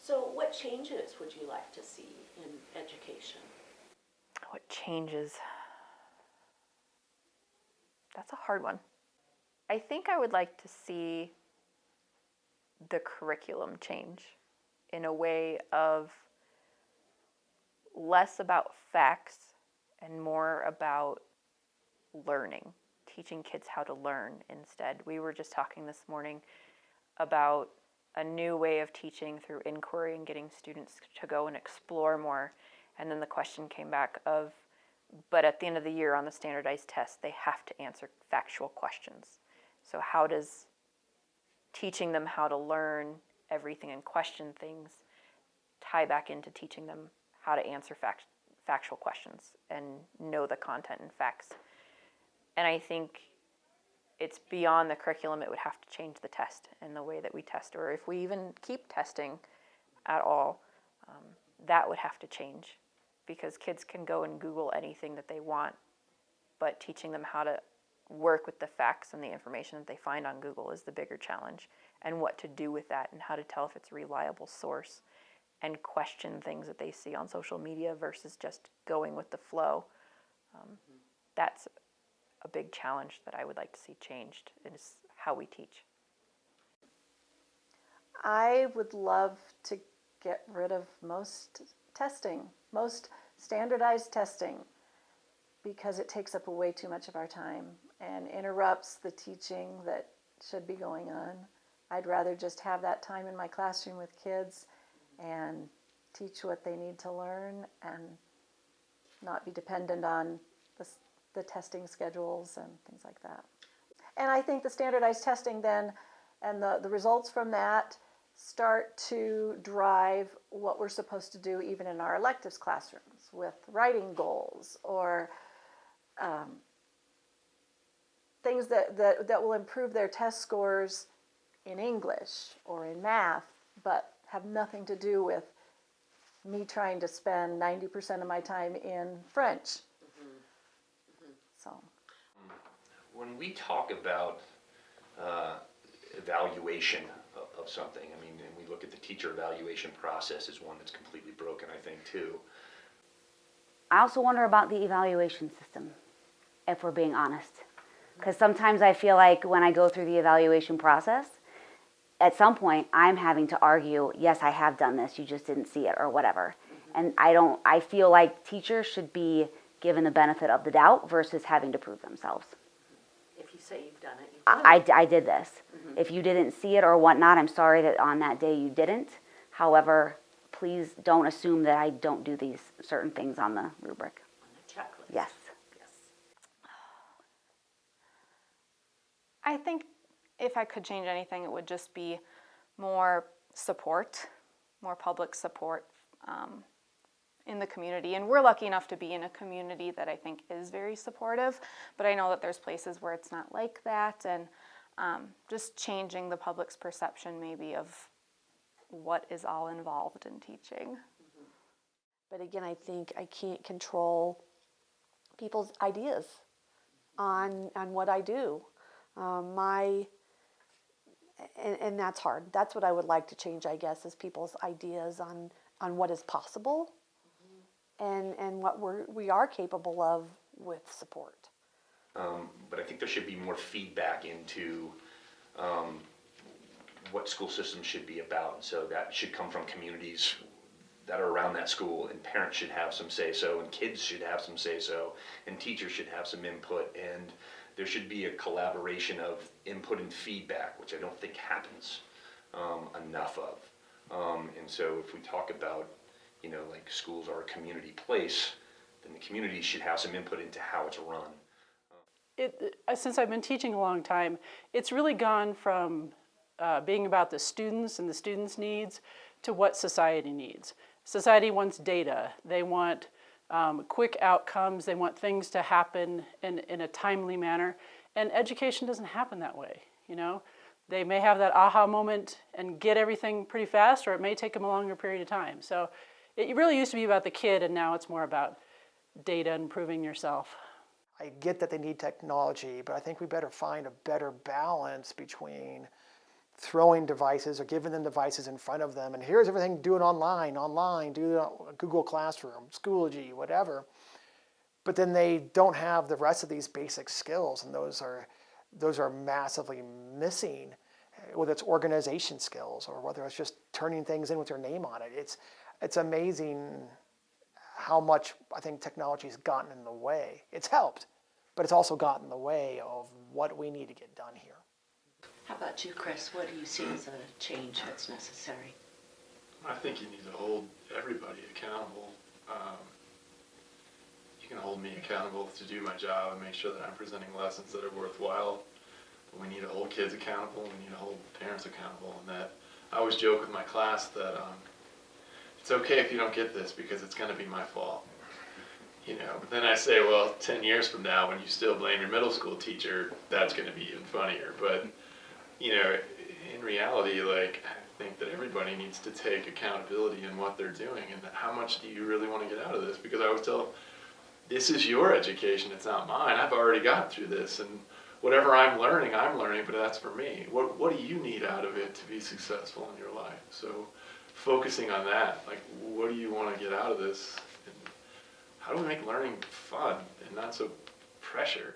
So what changes would you like to see in education? What changes? That's a hard one. I think I would like to see the curriculum change in a way of less about facts and more about learning, teaching kids how to learn instead. We were just talking this morning about a new way of teaching through inquiry and getting students to go and explore more. And then the question came back of, but at the end of the year on the standardized test, they have to answer factual questions. So how does teaching them how to learn everything and question things tie back into teaching them how to answer factual questions and know the content and facts? And I think it's beyond the curriculum. It would have to change the test and the way that we test, or if we even keep testing at all, that would have to change, because kids can go and Google anything that they want, but teaching them how to work with the facts and the information that they find on Google is the bigger challenge, and what to do with that and how to tell if it's a reliable source and question things that they see on social media versus just going with the flow. That's a big challenge that I would like to see changed, is how we teach. I would love to get rid of most testing, most standardized testing, because it takes up way too much of our time and interrupts the teaching that should be going on. I'd rather just have that time in my classroom with kids and teach what they need to learn and not be dependent on the testing schedules and things like that. And I think the standardized testing then and the results from that start to drive what we're supposed to do even in our electives classrooms with writing goals or things that will improve their test scores in English or in math, but have nothing to do with me trying to spend 90% of my time in French. So, when we talk about evaluation of something, I mean, and we look at the teacher evaluation process as one that's completely broken, I think, too. I also wonder about the evaluation system, if we're being honest. Because sometimes I feel like when I go through the evaluation process, at some point I'm having to argue, yes, I have done this, you just didn't see it, or whatever. And I feel like teachers should be given the benefit of the doubt versus having to prove themselves. If you say you've done it, you've done it. I did this. If you didn't see it or whatnot, I'm sorry that on that day you didn't. However, please don't assume that I don't do these certain things on the rubric. On the checklist. Yes. Yes. I think if I could change anything, it would just be more support, more public support in the community. And we're lucky enough to be in a community that I think is very supportive, but I know that there's places where it's not like that, and just changing the public's perception maybe of what is all involved in teaching. But again, I think I can't control people's ideas on what I do. And that's hard. That's what I would like to change, I guess, is people's ideas on what is possible and what we are capable of with support. But I think there should be more feedback into what school systems should be about. And so that should come from communities that are around that school, and parents should have some say-so, and kids should have some say-so, and teachers should have some input, and there should be a collaboration of input and feedback, which I don't think happens enough of. And so if we talk about, like schools are a community place, then the community should have some input into how it's run. Since I've been teaching a long time, it's really gone from being about the students and the students' needs to what society needs. Society wants data. They want quick outcomes. They want things to happen in a timely manner. And education doesn't happen that way, They may have that aha moment and get everything pretty fast, or it may take them a longer period of time. So it really used to be about the kid, and now it's more about data and proving yourself. I get that they need technology, but I think we better find a better balance between throwing devices or giving them devices in front of them, and here's everything, do it online, do it on Google Classroom, Schoology, whatever. But then they don't have the rest of these basic skills, and those are massively missing, whether it's organization skills or whether it's just turning things in with your name on it. It's amazing how much I think technology has gotten in the way. It's helped, but it's also gotten in the way of what we need to get done here. How about you, Chris? What do you see as a change that's necessary? I think you need to hold everybody accountable. You can hold me accountable to do my job and make sure that I'm presenting lessons that are worthwhile. But we need to hold kids accountable. We need to hold parents accountable. And that I always joke with my class that it's okay if you don't get this because it's going to be my fault. But then I say, well, 10 years from now, when you still blame your middle school teacher, that's going to be even funnier. But, in reality, I think that everybody needs to take accountability in what they're doing and how much do you really want to get out of this? Because I always tell them, this is your education, it's not mine. I've already gotten through this, and whatever I'm learning, but that's for me. What do you need out of it to be successful in your life? So focusing on that, what do you want to get out of this? And how do we make learning fun and not so pressure?